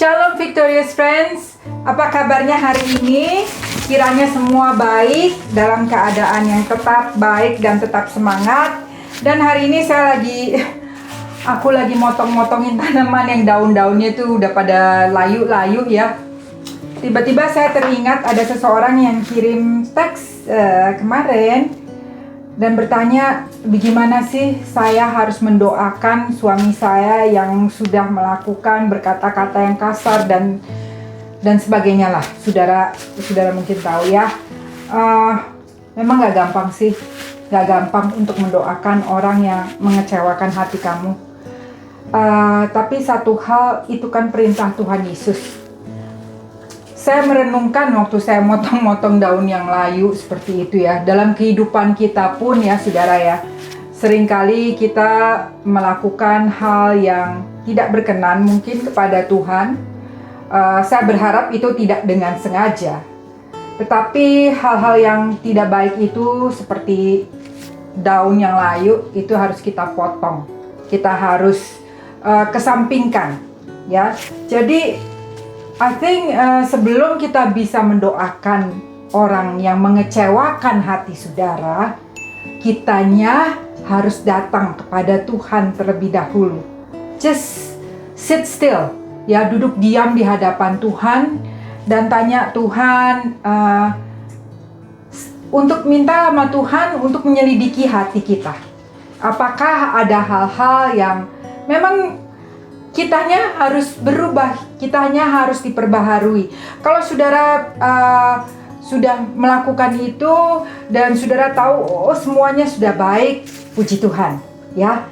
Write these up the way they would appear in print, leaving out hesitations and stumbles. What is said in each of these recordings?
Shalom Victorious Friends, apa kabarnya hari ini? Kiranya semua baik, dalam keadaan yang tetap baik dan tetap semangat. Dan hari ini aku lagi motong-motongin tanaman yang daun-daunnya tuh udah pada layu-layu ya. Tiba-tiba saya teringat ada seseorang yang kirim teks kemarin dan bertanya, bagaimana sih saya harus mendoakan suami saya yang sudah melakukan berkata-kata yang kasar dan sebagainya lah. Saudara mungkin tahu ya. Memang gak gampang sih, gak gampang untuk mendoakan orang yang mengecewakan hati kamu. Tapi satu hal, itu kan perintah Tuhan Yesus. Saya merenungkan waktu saya motong-motong daun yang layu seperti itu ya. Dalam kehidupan kita pun ya saudara ya, seringkali kita melakukan hal yang tidak berkenan mungkin kepada Tuhan. Saya berharap itu tidak dengan sengaja. Tetapi hal-hal yang tidak baik itu seperti daun yang layu itu harus kita potong. Kita harus kesampingkan ya. Jadi I think sebelum kita bisa mendoakan orang yang mengecewakan hati saudara, kitanya harus datang kepada Tuhan terlebih dahulu. Just sit still, ya, duduk diam di hadapan Tuhan dan tanya Tuhan, untuk minta sama Tuhan untuk menyelidiki hati kita. Apakah ada hal-hal yang memang kitanya harus berubah, kitanya harus diperbaharui. Kalau saudara sudah melakukan itu dan saudara tahu semuanya sudah baik, puji Tuhan ya.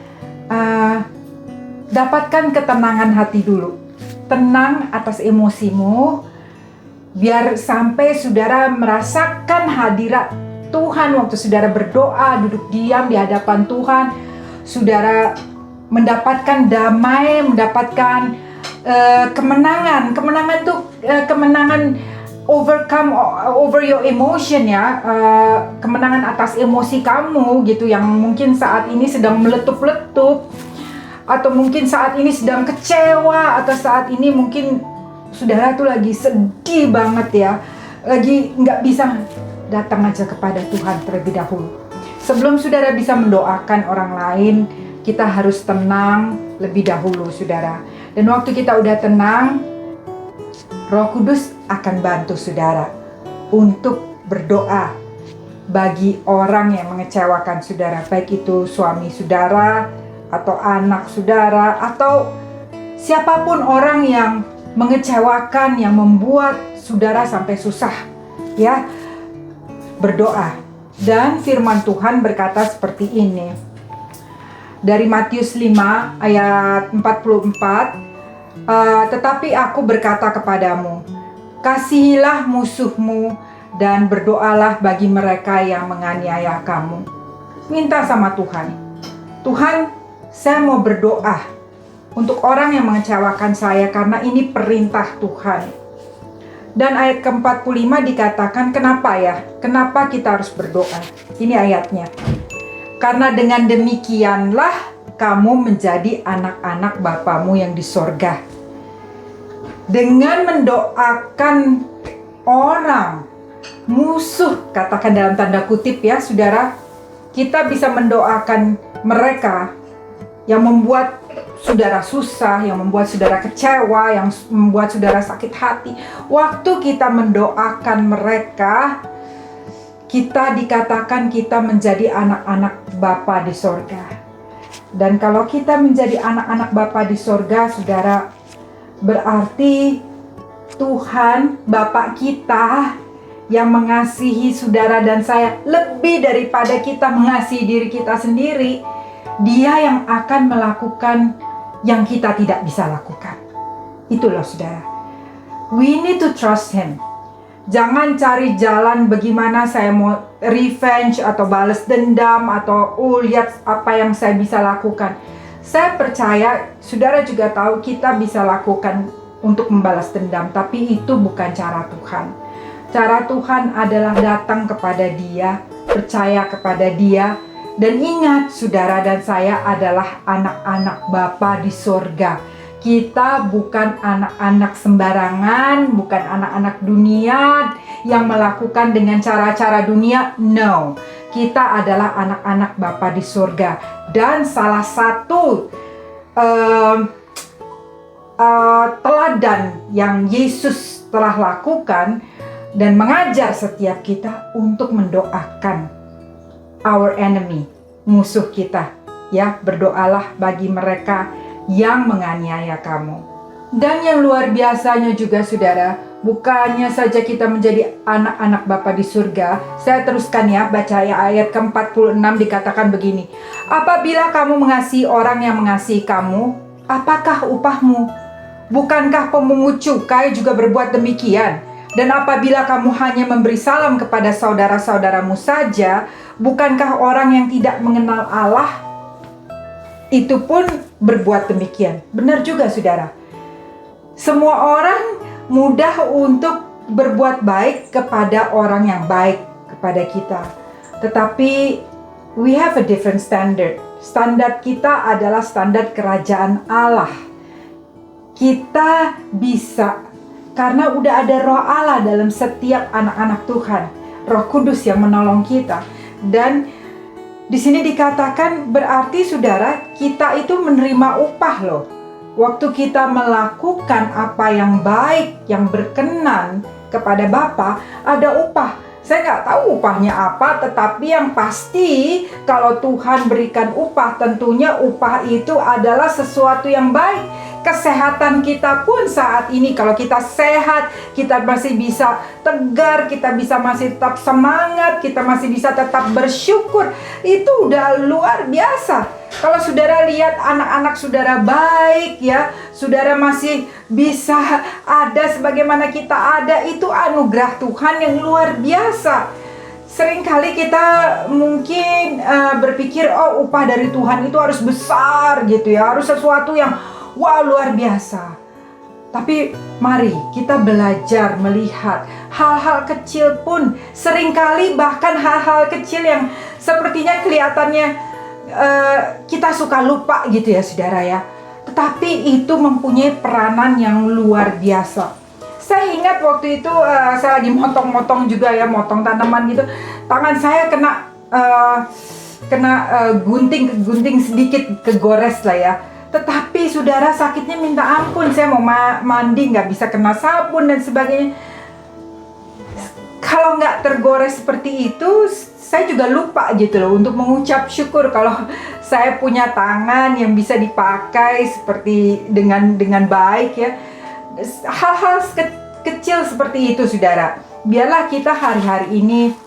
Dapatkan ketenangan hati dulu, tenang atas emosimu, biar sampai saudara merasakan hadirat Tuhan waktu saudara berdoa, duduk diam di hadapan Tuhan, saudara mendapatkan damai, mendapatkan kemenangan. Kemenangan itu kemenangan over your emotion ya, kemenangan atas emosi kamu gitu yang mungkin saat ini sedang meletup-letup, atau mungkin saat ini sedang kecewa, atau saat ini mungkin saudara tuh lagi sedih banget ya, lagi nggak bisa. Datang aja kepada Tuhan terlebih dahulu. Sebelum saudara bisa mendoakan orang lain, kita harus tenang lebih dahulu saudara. Dan waktu kita udah tenang, Roh Kudus akan bantu saudara untuk berdoa bagi orang yang mengecewakan saudara. Baik itu suami saudara, atau anak saudara, atau siapapun orang yang mengecewakan, yang membuat saudara sampai susah ya. Berdoa. Dan firman Tuhan berkata seperti ini. Dari Matius 5 ayat 44, tetapi aku berkata kepadamu, kasihilah musuhmu dan berdoalah bagi mereka yang menganiaya kamu. Minta sama Tuhan, Tuhan, saya mau berdoa untuk orang yang mengecewakan saya karena ini perintah Tuhan. Dan ayat ke-45 dikatakan, kenapa ya? Kenapa kita harus berdoa? Ini ayatnya. Karena dengan demikianlah kamu menjadi anak-anak Bapamu yang di sorga. Dengan mendoakan orang musuh, katakan dalam tanda kutip ya saudara, kita bisa mendoakan mereka yang membuat saudara susah, yang membuat saudara kecewa, yang membuat saudara sakit hati. Waktu kita mendoakan mereka, kita dikatakan kita menjadi anak-anak Bapa di sorga. Dan kalau kita menjadi anak-anak Bapa di sorga, saudara, berarti Tuhan, Bapa kita yang mengasihi saudara dan saya lebih daripada kita mengasihi diri kita sendiri, Dia yang akan melakukan yang kita tidak bisa lakukan. Itulah saudara. We need to trust Him. Jangan cari jalan bagaimana saya mau revenge atau balas dendam atau lihat apa yang saya bisa lakukan. Saya percaya saudara juga tahu kita bisa lakukan untuk membalas dendam, tapi itu bukan cara Tuhan. Cara Tuhan adalah datang kepada Dia, percaya kepada Dia, dan ingat saudara dan saya adalah anak-anak Bapa di sorga. Kita bukan anak-anak sembarangan, bukan anak-anak dunia yang melakukan dengan cara-cara dunia. No, kita adalah anak-anak Bapa di surga. Dan salah satu teladan yang Yesus telah lakukan dan mengajar setiap kita untuk mendoakan our enemy, musuh kita. Ya, berdoalah bagi mereka yang menganiaya kamu. Dan yang luar biasanya juga saudara, bukannya saja kita menjadi anak-anak Bapa di surga. Saya teruskan ya, baca ayat ke-46 dikatakan begini. Apabila kamu mengasihi orang yang mengasihi kamu, apakah upahmu? Bukankah pemungut cukai juga berbuat demikian? Dan apabila kamu hanya memberi salam kepada saudara-saudaramu saja, bukankah orang yang tidak mengenal Allah itu pun berbuat demikian? Benar juga saudara. Semua orang mudah untuk berbuat baik kepada orang yang baik kepada kita. Tetapi we have a different standard. Standar kita adalah standar kerajaan Allah. Kita bisa, karena udah ada Roh Allah dalam setiap anak-anak Tuhan, Roh Kudus yang menolong kita. Dan di sini dikatakan berarti saudara, kita itu menerima upah loh. Waktu kita melakukan apa yang baik, yang berkenan kepada Bapa, ada upah. Saya nggak tahu upahnya apa, tetapi yang pasti kalau Tuhan berikan upah, tentunya upah itu adalah sesuatu yang baik. Kesehatan kita pun saat ini, kalau kita sehat, kita masih bisa tegar, kita bisa masih tetap semangat, kita masih bisa tetap bersyukur. Itu udah luar biasa. Kalau saudara lihat anak-anak saudara baik ya, saudara masih bisa ada sebagaimana kita ada, itu anugerah Tuhan yang luar biasa. Seringkali kita mungkin berpikir, oh upah dari Tuhan itu harus besar gitu ya, harus sesuatu yang wow luar biasa. Tapi mari kita belajar melihat hal-hal kecil pun, seringkali bahkan hal-hal kecil yang sepertinya kelihatannya kita suka lupa gitu ya saudara ya. Tetapi itu mempunyai peranan yang luar biasa. Saya ingat waktu itu saya lagi motong-motong juga ya, motong tanaman gitu. Tangan saya kena gunting sedikit, kegores lah ya. Tetapi saudara, sakitnya minta ampun. Saya mau mandi nggak bisa kena sabun dan sebagainya. Kalau nggak tergores seperti itu, saya juga lupa gitu loh untuk mengucap syukur kalau saya punya tangan yang bisa dipakai seperti dengan baik ya. Hal-hal kecil seperti itu saudara. Biarlah kita hari-hari ini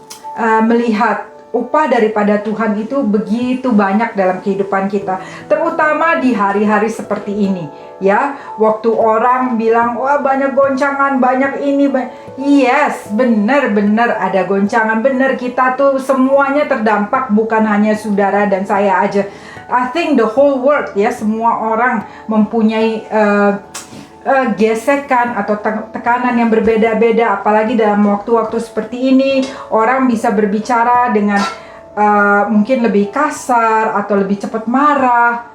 melihat upah daripada Tuhan itu begitu banyak dalam kehidupan kita, terutama di hari-hari seperti ini ya. Waktu orang bilang wah banyak goncangan, banyak ini, yes, benar-benar ada goncangan, benar, kita tuh semuanya terdampak, bukan hanya saudara dan saya aja. I think the whole world ya, semua orang mempunyai gesekan atau tekanan yang berbeda-beda, apalagi dalam waktu-waktu seperti ini. Orang bisa berbicara dengan mungkin lebih kasar atau lebih cepat marah.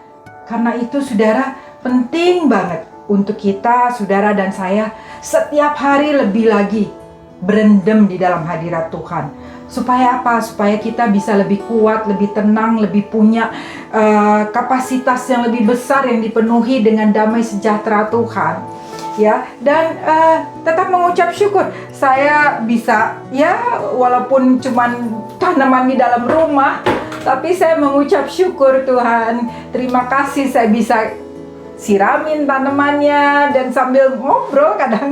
Karena itu saudara, penting banget untuk kita, saudara dan saya, setiap hari lebih lagi berendam di dalam hadirat Tuhan. Supaya apa? Supaya kita bisa lebih kuat, lebih tenang, lebih punya kapasitas yang lebih besar yang dipenuhi dengan damai sejahtera Tuhan. Ya, dan tetap mengucap syukur. Saya bisa ya, walaupun cuman tanaman di dalam rumah, tapi saya mengucap syukur Tuhan. Terima kasih saya bisa siramin tanamannya dan sambil ngobrol kadang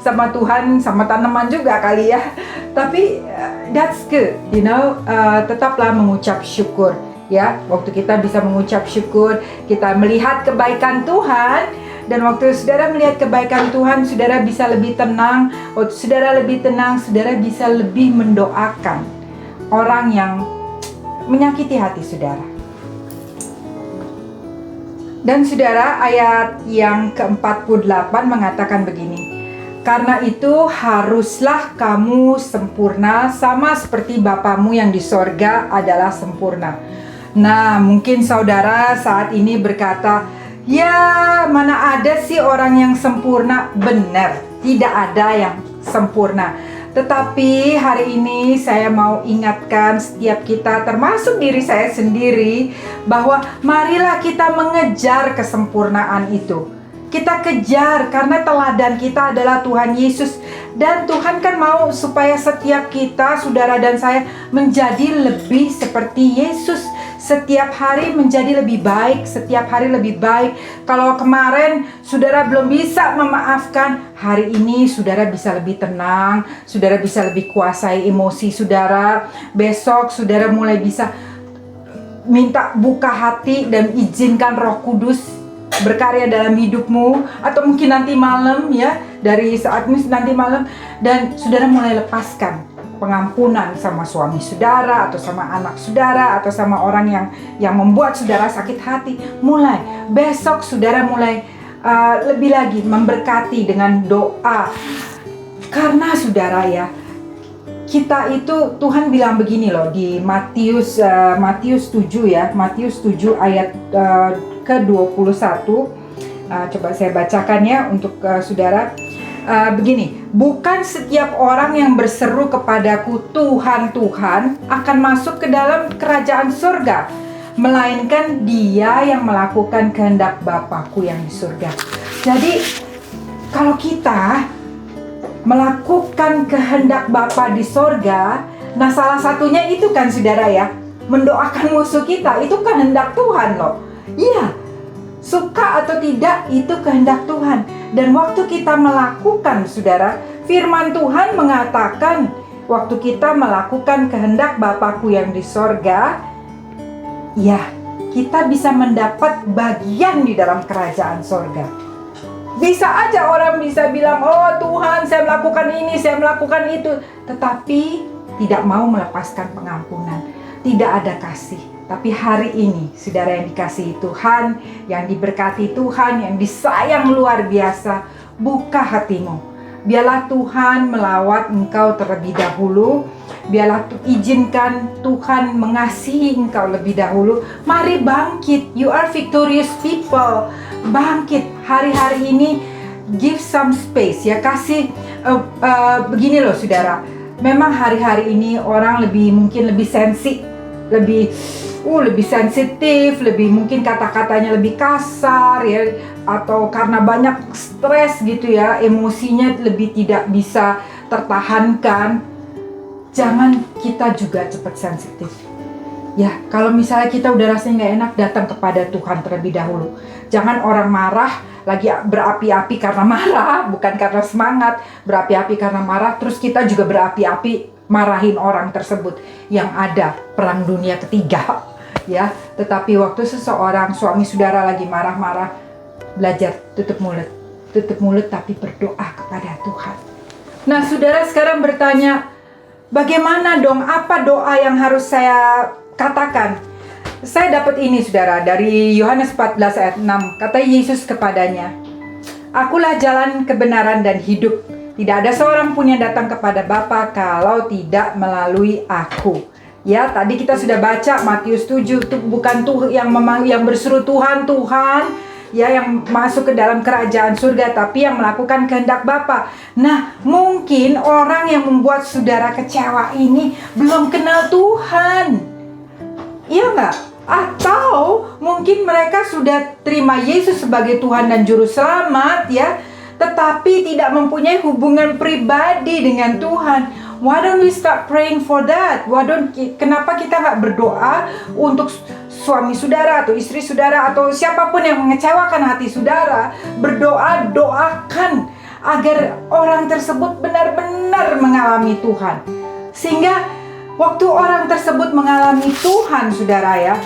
sama Tuhan, sama tanaman juga kali ya. Tapi that's good, you know. Tetaplah mengucap syukur ya. Waktu kita bisa mengucap syukur, kita melihat kebaikan Tuhan. Dan waktu saudara melihat kebaikan Tuhan, saudara bisa lebih tenang. Waktu saudara lebih tenang, saudara bisa lebih mendoakan orang yang menyakiti hati saudara. Dan saudara, ayat yang ke-48 mengatakan begini. Karena itu haruslah kamu sempurna sama seperti Bapamu yang di sorga adalah sempurna. Nah, mungkin saudara saat ini berkata, Ya, mana ada sih orang yang sempurna? Benar, tidak ada yang sempurna. Tetapi hari ini saya mau ingatkan setiap kita, termasuk diri saya sendiri, bahwa marilah kita mengejar kesempurnaan itu. Kita kejar karena teladan kita adalah Tuhan Yesus. Dan Tuhan kan mau supaya setiap kita, saudara dan saya, menjadi lebih seperti Yesus. Setiap hari menjadi lebih baik, setiap hari lebih baik. Kalau kemarin saudara belum bisa memaafkan, hari ini saudara bisa lebih tenang, saudara bisa lebih kuasai emosi saudara. Besok saudara mulai bisa minta buka hati dan izinkan Roh Kudus berkarya dalam hidupmu, atau mungkin nanti malam ya, dari saat ini nanti malam, dan saudara mulai lepaskan pengampunan sama suami saudara, atau sama anak saudara, atau sama orang yang membuat saudara sakit hati. Mulai besok saudara mulai lebih lagi memberkati dengan doa. Karena saudara ya, kita itu Tuhan bilang begini loh di Matius 7 ya, Matius 7 ayat ke-21. Coba saya bacakan ya untuk saudara. Begini, bukan setiap orang yang berseru kepadaku Tuhan, Tuhan akan masuk ke dalam kerajaan surga, melainkan dia yang melakukan kehendak Bapakku yang di surga. Jadi kalau kita melakukan kehendak Bapa di surga, nah salah satunya itu kan saudara ya, mendoakan musuh kita, itu kehendak Tuhan loh. Iya, suka atau tidak itu kehendak Tuhan. Dan waktu kita melakukan, saudara, firman Tuhan mengatakan waktu kita melakukan kehendak Bapakku yang di sorga, ya kita bisa mendapat bagian di dalam kerajaan sorga. Bisa aja orang bisa bilang, oh Tuhan saya melakukan ini, saya melakukan itu, tetapi tidak mau melepaskan pengampunan, tidak ada kasih. Tapi hari ini, saudara yang dikasihi Tuhan, yang diberkati Tuhan, yang disayang luar biasa, buka hatimu. Biarlah Tuhan melawat engkau terlebih dahulu. Biarlah izinkan Tuhan mengasihi engkau lebih dahulu. Mari bangkit, you are victorious people. Bangkit hari-hari ini, give some space ya, kasih begini loh saudara. Memang hari-hari ini orang mungkin lebih lebih sensitif, lebih mungkin kata-katanya lebih kasar ya, atau karena banyak stres gitu ya, emosinya lebih tidak bisa tertahankan. Jangan kita juga cepat sensitif. Ya, kalau misalnya kita udah rasanya nggak enak, datang kepada Tuhan terlebih dahulu. Jangan orang marah, lagi berapi-api karena marah, bukan karena semangat, berapi-api karena marah, terus kita juga berapi-api marahin orang tersebut. Yang ada perang dunia ketiga ya. Tetapi waktu seseorang, suami saudara lagi marah-marah, belajar tutup mulut tapi berdoa kepada Tuhan. Nah saudara sekarang bertanya, bagaimana dong, apa doa yang harus saya katakan? Saya dapat ini saudara dari Yohanes 14 ayat 6. Kata Yesus kepadanya, akulah jalan, kebenaran dan hidup. Tidak ada seorang pun yang datang kepada Bapa kalau tidak melalui aku. Ya, tadi kita sudah baca Matius 7, itu bukan tuh yang berseru Tuhan, Tuhan, ya, yang masuk ke dalam kerajaan surga, tapi yang melakukan kehendak Bapa. Nah, mungkin orang yang membuat saudara kecewa ini belum kenal Tuhan. Iya nggak? Atau mungkin mereka sudah terima Yesus sebagai Tuhan dan Juru Selamat ya, tetapi tidak mempunyai hubungan pribadi dengan Tuhan. Why don't we start praying for that? Kenapa kita nggak berdoa untuk suami saudara atau istri saudara atau siapapun yang mengecewakan hati saudara? Berdoa, doakan agar orang tersebut benar-benar mengalami Tuhan. Sehingga waktu orang tersebut mengalami Tuhan, saudara ya,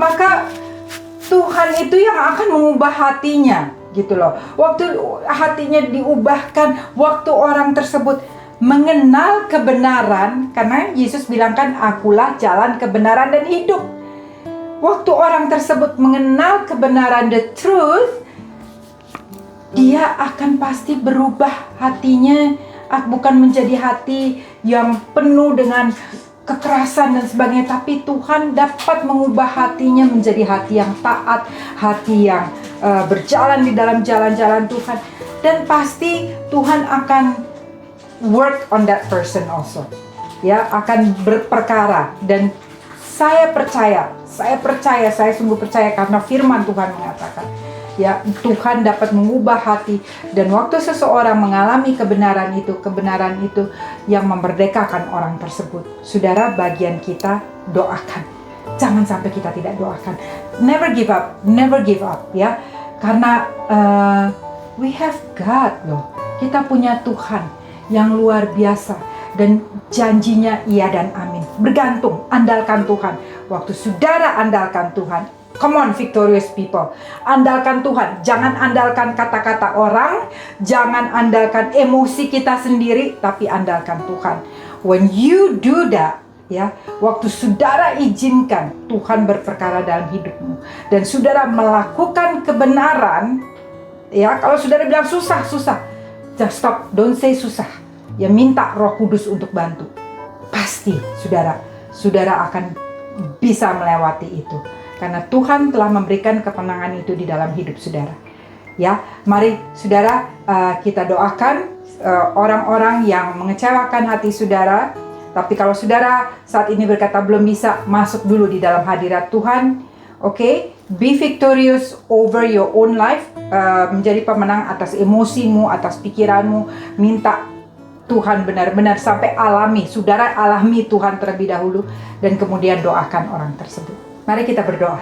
maka Tuhan itu yang akan mengubah hatinya, gitu loh. Waktu hatinya diubahkan, waktu orang tersebut mengenal kebenaran, karena Yesus bilang kan, akulah jalan, kebenaran dan hidup. Waktu orang tersebut mengenal kebenaran, the truth, dia akan pasti berubah hatinya, bukan menjadi hati yang penuh dengan kekerasan dan sebagainya, tapi Tuhan dapat mengubah hatinya menjadi hati yang taat, hati yang berjalan di dalam jalan-jalan Tuhan. Dan pasti Tuhan akan work on that person also. Ya, akan berperkara. Dan saya sungguh percaya karena firman Tuhan mengatakan, ya, Tuhan dapat mengubah hati. Dan waktu seseorang mengalami kebenaran itu yang memerdekakan orang tersebut. Saudara, bagian kita doakan. Jangan sampai kita tidak doakan. Never give up, ya. Karena we have God loh. Kita punya Tuhan yang luar biasa. Dan janjinya iya dan amin. Bergantung, andalkan Tuhan. Waktu saudara andalkan Tuhan, come on victorious people, andalkan Tuhan. Jangan andalkan kata-kata orang, jangan andalkan emosi kita sendiri, tapi andalkan Tuhan. When you do that, ya, waktu saudara izinkan Tuhan berperkara dalam hidupmu dan saudara melakukan kebenaran, ya, kalau saudara bilang susah, just stop, don't say susah. Ya, minta Roh Kudus untuk bantu. Pasti saudara akan bisa melewati itu. Karena Tuhan telah memberikan ketenangan itu di dalam hidup saudara. Ya, mari saudara, kita doakan orang-orang yang mengecewakan hati saudara. Tapi kalau saudara saat ini berkata belum bisa, masuk dulu di dalam hadirat Tuhan. Oke, be victorious over your own life. Menjadi pemenang atas emosimu, atas pikiranmu. Minta Tuhan benar-benar sampai saudara alami Tuhan terlebih dahulu, dan kemudian doakan orang tersebut. Mari kita berdoa.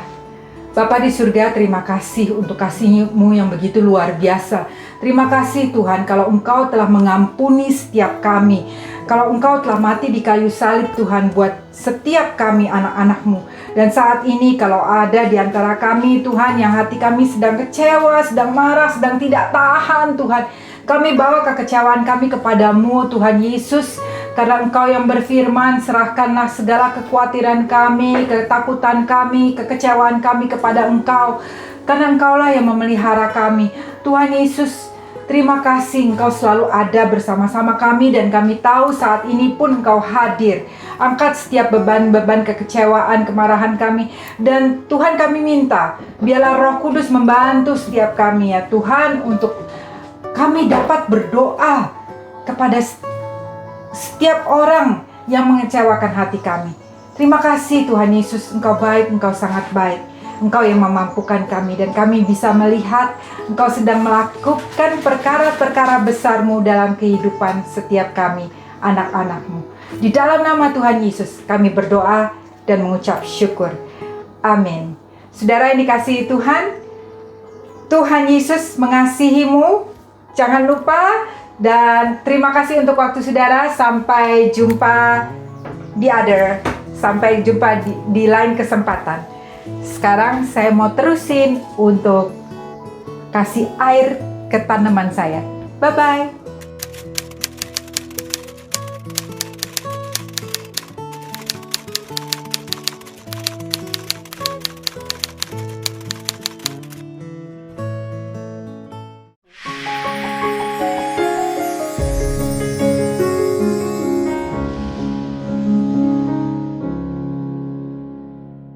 Bapa di surga, terima kasih untuk kasih-Mu yang begitu luar biasa. Terima kasih Tuhan kalau Engkau telah mengampuni setiap kami. Kalau Engkau telah mati di kayu salib Tuhan buat setiap kami anak-anak-Mu. Dan saat ini kalau ada di antara kami Tuhan yang hati kami sedang kecewa, sedang marah, sedang tidak tahan Tuhan, kami bawa kekecewaan kami kepadamu Tuhan Yesus. Karena Engkau yang berfirman, serahkanlah segala kekhawatiran kami, ketakutan kami, kekecewaan kami kepada Engkau. Karena Engkaulah yang memelihara kami. Tuhan Yesus, terima kasih Engkau selalu ada bersama-sama kami. Dan kami tahu saat ini pun Engkau hadir. Angkat setiap beban-beban kekecewaan, kemarahan kami. Dan Tuhan, kami minta, biarlah Roh Kudus membantu setiap kami ya Tuhan, untuk kami dapat berdoa kepada setiap orang yang mengecewakan hati kami. Terima kasih Tuhan Yesus, Engkau baik, Engkau sangat baik. Engkau yang memampukan kami, dan kami bisa melihat Engkau sedang melakukan perkara-perkara besar-Mu dalam kehidupan setiap kami, anak-anak-Mu. Di dalam nama Tuhan Yesus kami berdoa dan mengucap syukur. Amin. Saudara yang dikasihi Tuhan, Tuhan Yesus mengasihimu. Jangan lupa, dan terima kasih untuk waktu saudara. Sampai jumpa sampai jumpa di lain kesempatan. Sekarang saya mau terusin untuk kasih air ke tanaman saya. Bye-bye.